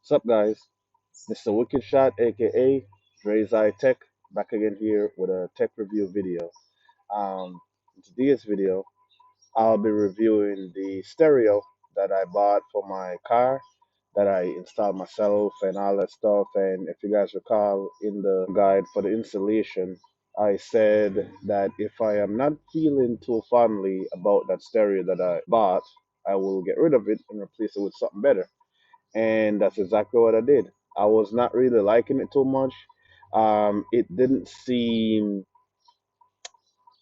What's up, guys? Mr. Wicked Shot, aka Dre's Eye Tech, back again here with a tech review video. In today's video, I'll be reviewing the stereo that I bought for my car that I installed myself and all that stuff. And if you guys recall in the guide for the installation, I said that if I am not feeling too fondly about that stereo that I bought, I will get rid of it and replace it with something better. And that's exactly what I did. I was not really liking it too much. It didn't seem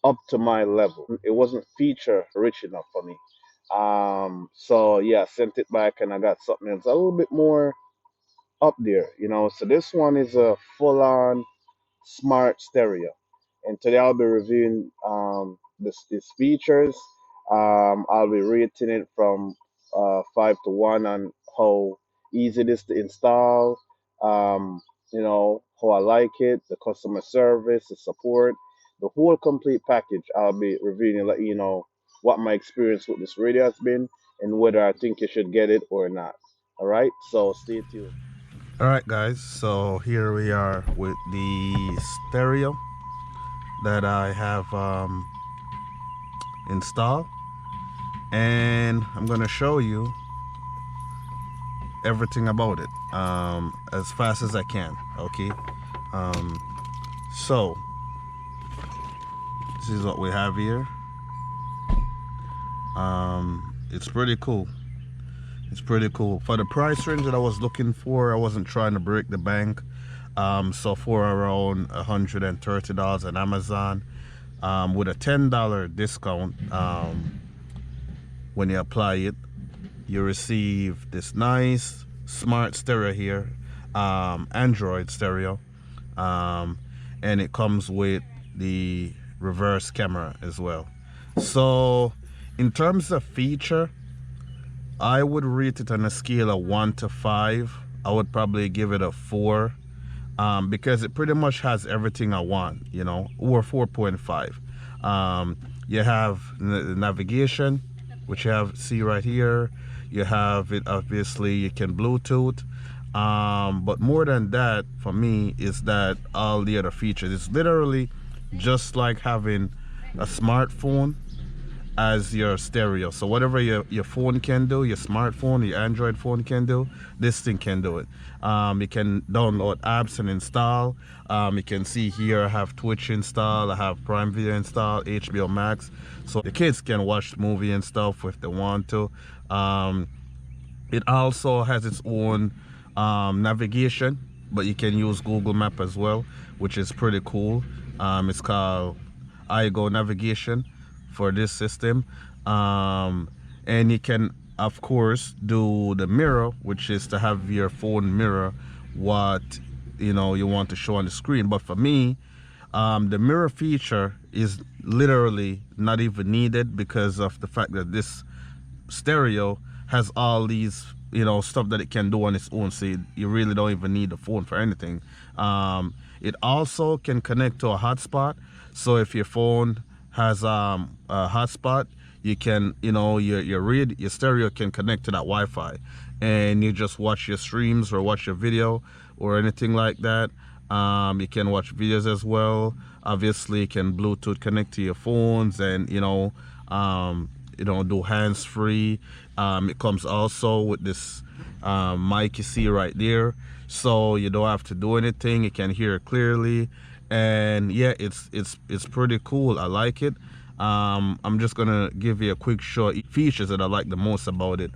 up to my level. It wasn't feature rich enough for me. So yeah, I sent it back and I got something else a little bit more up there, you know. So this one is a full-on smart stereo, and today I'll be reviewing this features. I'll be rating it from 5 to 1 on how easy it is to install. You know how I like it, the customer service, the support, the whole complete package. I'll be reviewing and let you know what my experience with this radio has been and whether I think you should get it or not. All right, so stay tuned. All right, guys, so here we are with the stereo that I have installed, and I'm gonna show you everything about it as fast as I can. Okay, um, so this is what we have here. It's pretty cool. It's pretty cool. For the price range that I was looking for, I wasn't trying to break the bank. So for around $130 on Amazon, with a $10 discount, when you apply it, you receive this nice smart stereo here, Android stereo, and it comes with the reverse camera as well. So in terms of feature, I would rate it on a scale of 1 to 5. I would probably give it a 4, because it pretty much has everything I want, you know, or 4.5. You have the navigation, which you have see right here. You have it, obviously you can Bluetooth, but more than that for me is that all the other features. It's literally just like having a smartphone as your stereo. So whatever your phone can do, your smartphone, your Android phone can do, this thing can do it. You can download apps and install. You can see here I have Twitch installed, I have Prime Video installed, HBO Max, so the kids can watch the movie and stuff if they want to. It also has its own navigation, but you can use Google Map as well, which is pretty cool. It's called iGo Navigation for this system, and you can of course do the mirror, which is to have your phone mirror what you know you want to show on the screen. But for me, the mirror feature is literally not even needed because of the fact that this stereo has all these stuff that it can do on its own, so you really don't even need the phone for anything. It also can connect to a hotspot, so if your phone has a hotspot, you can your stereo can connect to that Wi-Fi, and you just watch your streams or watch your video or anything like that. You can watch videos as well. Obviously you can Bluetooth connect to your phones, and do hands-free. It comes also with this mic you see right there, so you don't have to do anything. You can hear it clearly, and yeah, it's pretty cool. I like it. I'm just gonna give you a quick short features that I like the most about it,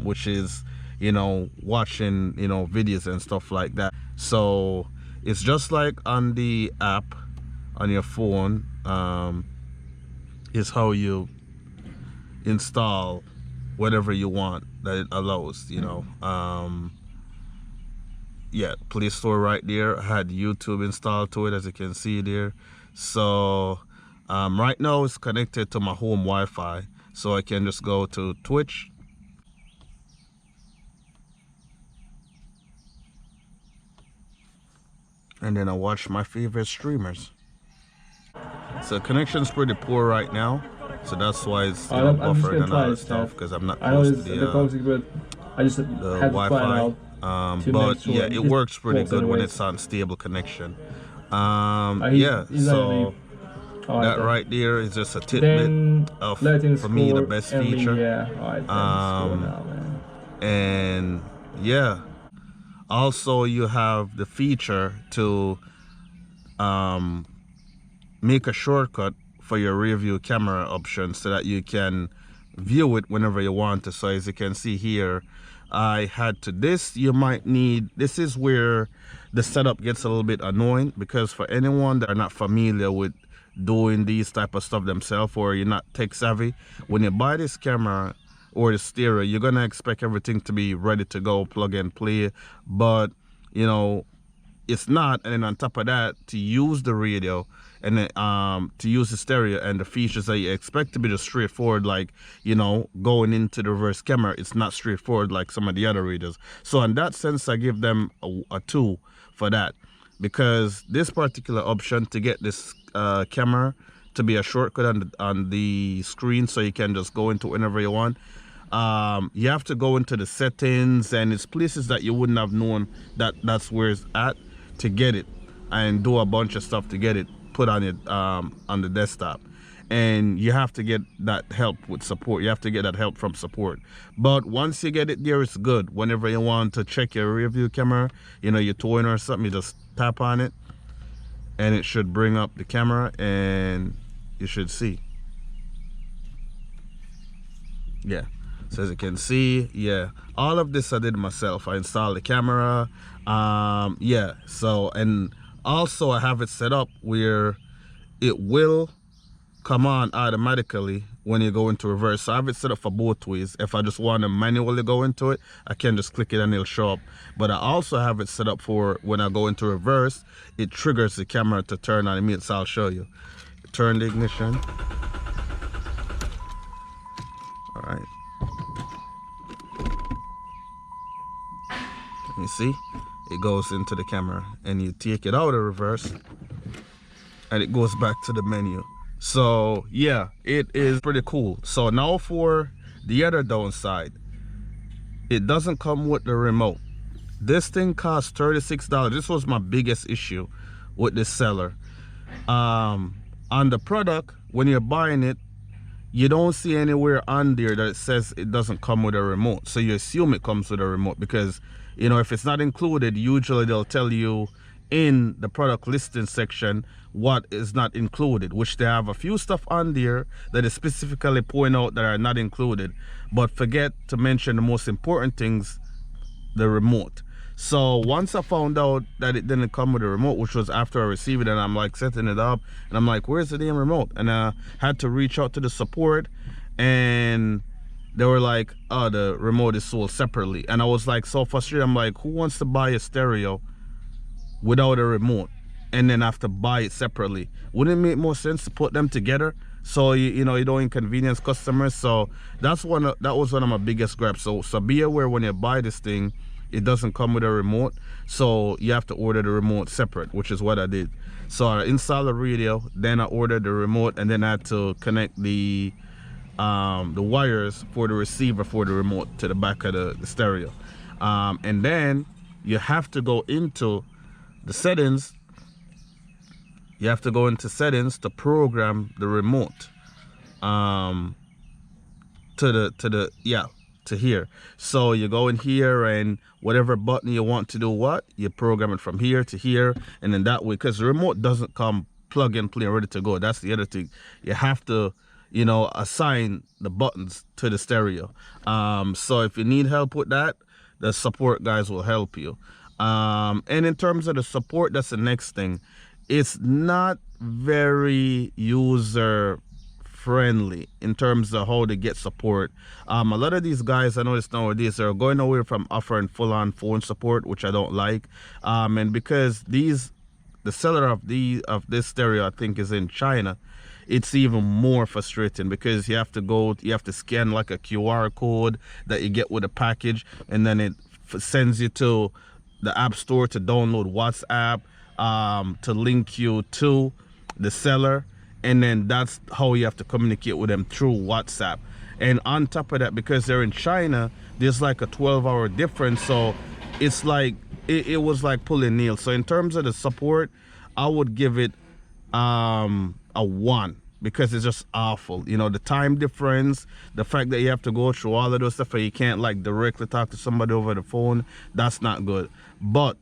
which is watching videos and stuff like that. So it's just like on the app on your phone, is how you install whatever you want that it allows. Yeah, Play Store right there. I had YouTube installed to it, as you can see there. So right now it's connected to my home Wi-Fi, so I can just go to Twitch, and then I watch my favorite streamers. So connection's pretty poor right now, so that's why it's buffering and all that stuff, because I'm not close to the I just had to find Wi-Fi. out. But yeah, it works pretty good when it's on stable connection. Yeah, so that right there is just a tidbit of, for me, the best feature. And yeah, also you have the feature to make a shortcut for your rear view camera option so that you can view it whenever you want to. So as you can see here, I had to this. You might need, this is where the setup gets a little bit annoying, because for anyone that are not familiar with doing these type of stuff themselves, or you're not tech savvy, when you buy this camera or the stereo, you're gonna expect everything to be ready to go, plug and play, but you know it's not. And then on top of that, to use the radio and then to use the stereo and the features that you expect to be just straightforward, like, you know, going into the reverse camera, it's not straightforward like some of the other radios. So in that sense, I give them a 2 for that, because this particular option to get this camera to be a shortcut on the screen, so you can just go into whenever you want. You have to go into the settings, and it's places that you wouldn't have known that that's where it's at to get it, and do a bunch of stuff to get it put on it on the desktop. And you have to get that help with support. You have to get that help from support. But once you get it there, it's good. Whenever you want to check your rear view camera, you know, you're towing or something, you just tap on it and it should bring up the camera and you should see. Yeah, so as you can see, yeah, all of this I did myself. I installed the camera, yeah. So, and also I have it set up where it will come on automatically when you go into reverse. So I have it set up for both ways. If I just want to manually go into it, I can just click it and it'll show up. But I also have it set up for when I go into reverse, it triggers the camera to turn on. So I'll show you. Turn the ignition. All right. You see, it goes into the camera, and you take it out of reverse and it goes back to the menu. So yeah, it is pretty cool. So now for the other downside, it doesn't come with the remote. This thing costs $36. This was my biggest issue with this seller. On the product, when you're buying it, you don't see anywhere on there that it says it doesn't come with a remote. So you assume it comes with a remote, because you know, if it's not included, usually they'll tell you in the product listing section what is not included, which they have a few stuff on there that is specifically point out that are not included, but forget to mention the most important things, the remote. So once I found out that it didn't come with a remote, which was after I received it, and I'm like setting it up, and I'm like, where's the damn remote? And I had to reach out to the support, and they were like, oh, the remote is sold separately. And I was like so frustrated. I'm like, who wants to buy a stereo without a remote and then have to buy it separately? Wouldn't it make more sense to put them together, so you know, you don't inconvenience customers? So that was one of my biggest gripes. So be aware when you buy this thing, it doesn't come with a remote, so you have to order the remote separate, which is what I did. So I installed the radio, then I ordered the remote, and then I had to connect the wires for the receiver for the remote to the back of the stereo, and then you have to go into the settings. You have to go into settings to program the remote to here. So you go in here, and whatever button you want to do what, you program it from here to here, and then that way, because the remote doesn't come plug and play ready to go. That's the other thing. You have to, you know, assign the buttons to the stereo. So if you need help with that, the support guys will help you. And in terms of the support, that's the next thing. It's not very user friendly in terms of how they get support. A lot of these guys, I notice nowadays, they're going away from offering full-on phone support, which I don't like. And because the seller of this stereo, I think, is in China, it's even more frustrating, because you have to scan like a QR code that you get with a package, and then it sends you to the app store to download WhatsApp, to link you to the seller, and then that's how you have to communicate with them, through WhatsApp. And on top of that, because they're in China, there's like a 12-hour difference, so it's like it was like pulling nails. So in terms of the support, I would give it a 1 because it's just awful. You know, the time difference, the fact that you have to go through all of those stuff and you can't like directly talk to somebody over the phone, that's not good. But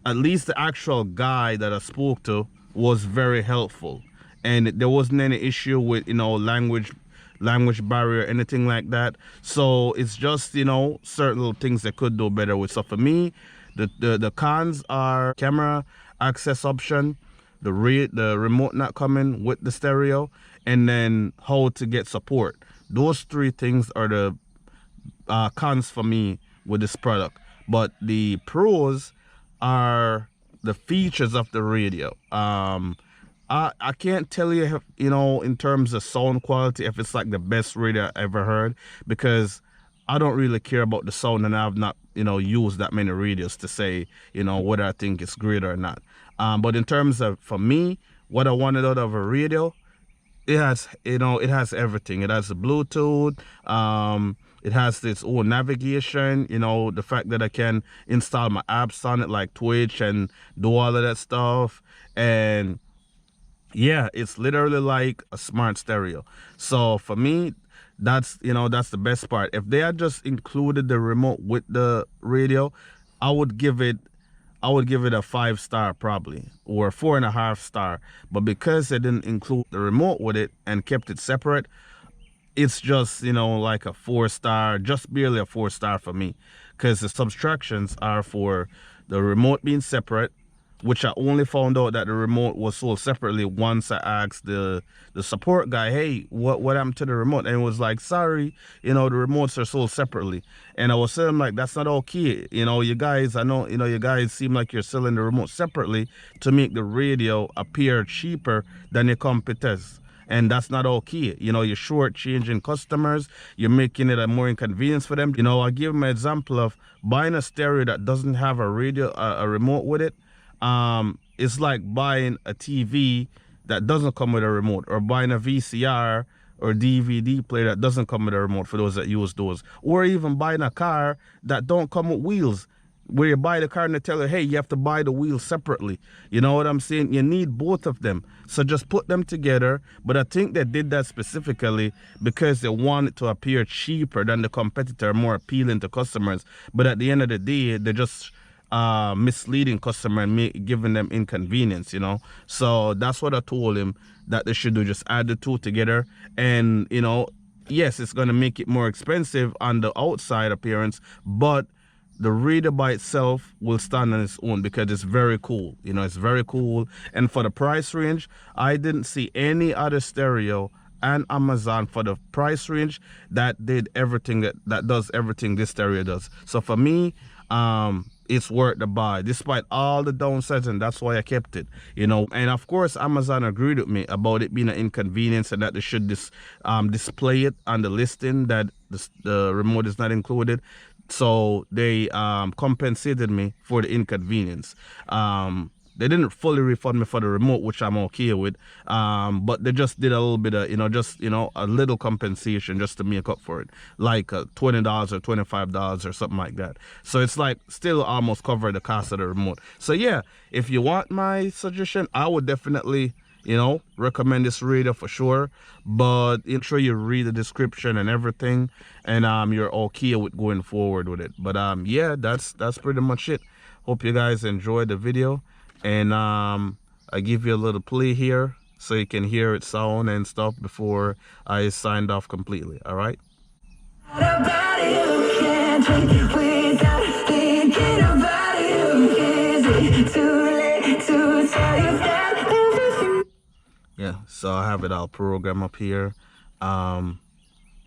at least the actual guy that I spoke to was very helpful, and there wasn't any issue with, you know, language barrier, anything like that. So it's just, you know, certain little things they could do better with. So for me, the cons are camera access option, the remote not coming with the stereo, and then how to get support. Those 3 things are the cons for me with this product. But the pros are the features of the radio. I can't tell you, you know, in terms of sound quality, if it's like the best radio I ever heard, because I don't really care about the sound, and I've not, you know, used that many radios to say, you know, whether I think it's great or not. But in terms of, for me, what I wanted out of a radio, it has, you know, it has everything. It has the Bluetooth, it has its own navigation, you know, the fact that I can install my apps on it like Twitch and do all of that stuff. And yeah, it's literally like a smart stereo. So for me, that's, you know, that's the best part. If they had just included the remote with the radio, I would give it a 5-star probably, or a 4.5-star. But because they didn't include the remote with it and kept it separate, it's just, you know, like a 4-star, just barely a 4-star for me, because the subtractions are for the remote being separate, which I only found out that the remote was sold separately once I asked the support guy, hey, what happened to the remote? And it was like, sorry, you know, the remotes are sold separately. And I was saying, like, that's not okay. You know, you guys, I know, you know, you guys seem like you're selling the remote separately to make the radio appear cheaper than your competitors. And that's not okay. You know, you're shortchanging customers. You're making it a more inconvenience for them. You know, I'll give them an example of buying a stereo that doesn't have a radio, a remote with it. It's like buying a TV that doesn't come with a remote, or buying a VCR or DVD player that doesn't come with a remote, for those that use those, or even buying a car that don't come with wheels, where you buy the car and they tell you, hey, you have to buy the wheels separately. You know what I'm saying? You need both of them. So just put them together. But I think they did that specifically because they want it to appear cheaper than the competitor, more appealing to customers. But at the end of the day, they're just misleading customer and giving them inconvenience, you know. So that's what I told him that they should do, just add the 2 together. And, you know, yes, it's going to make it more expensive on the outside appearance, but the radio by itself will stand on its own because it's very cool. You know, it's very cool. And for the price range, I didn't see any other stereo and Amazon for the price range that did everything that does everything this stereo does. So for me, it's worth the buy despite all the downsides, and that's why I kept it, you know. And of course, Amazon agreed with me about it being an inconvenience and that they should display it on the listing that the remote is not included. So they compensated me for the inconvenience. They didn't fully refund me for the remote, which I'm okay with, but they just did a little bit of, you know, just, you know, a little compensation just to make up for it, like $20 or $25 or something like that. So it's like still almost cover the cost of the remote. So yeah, if you want my suggestion, I would definitely, you know, recommend this radio for sure. But make sure you read the description and everything, and you're okay with going forward with it. But yeah, that's pretty much it. Hope you guys enjoyed the video. And I give you a little play here so you can hear it sound and stuff before I signed off completely. All right. Yeah, so I have it all programmed up here.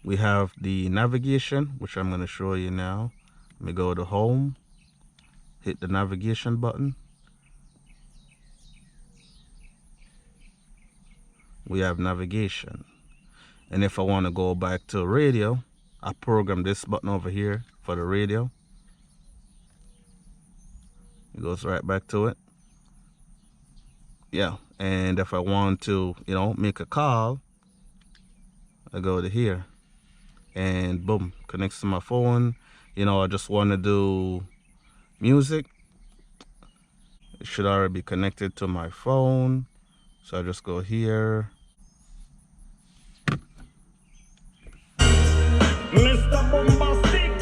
We have the navigation, which I'm going to show you now. Let me go to home, hit the navigation button. We have navigation, and if I want to go back to radio, I program this button over here for the radio. It goes right back to it. Yeah, and if I want to, you know, make a call, I go to here and boom, connects to my phone. You know, I just want to do, music. It should already be connected to my phone. So I just go here. Mr. Bombastic,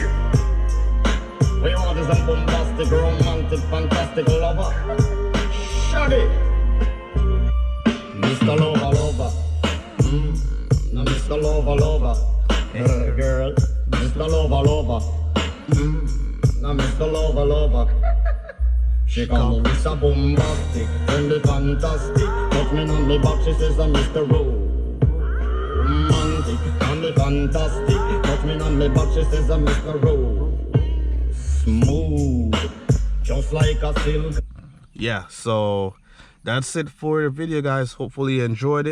we want is a bombastic, romantic, fantastic lover. Shut it, Mr. Lover, lover. Now Mr. Lover, lover. Girl, Mr. Lover, lover. Now Mr. Lover, lover. She call me Mr. Bombastic, friendly, fantastic. Touch me on the back, she says I'm Mr. Romantic, and the fantastic. Touch me on the back, she says I'm Mr. Smooth, just like a silk. Yeah, so that's it for the video, guys. Hopefully you enjoyed it.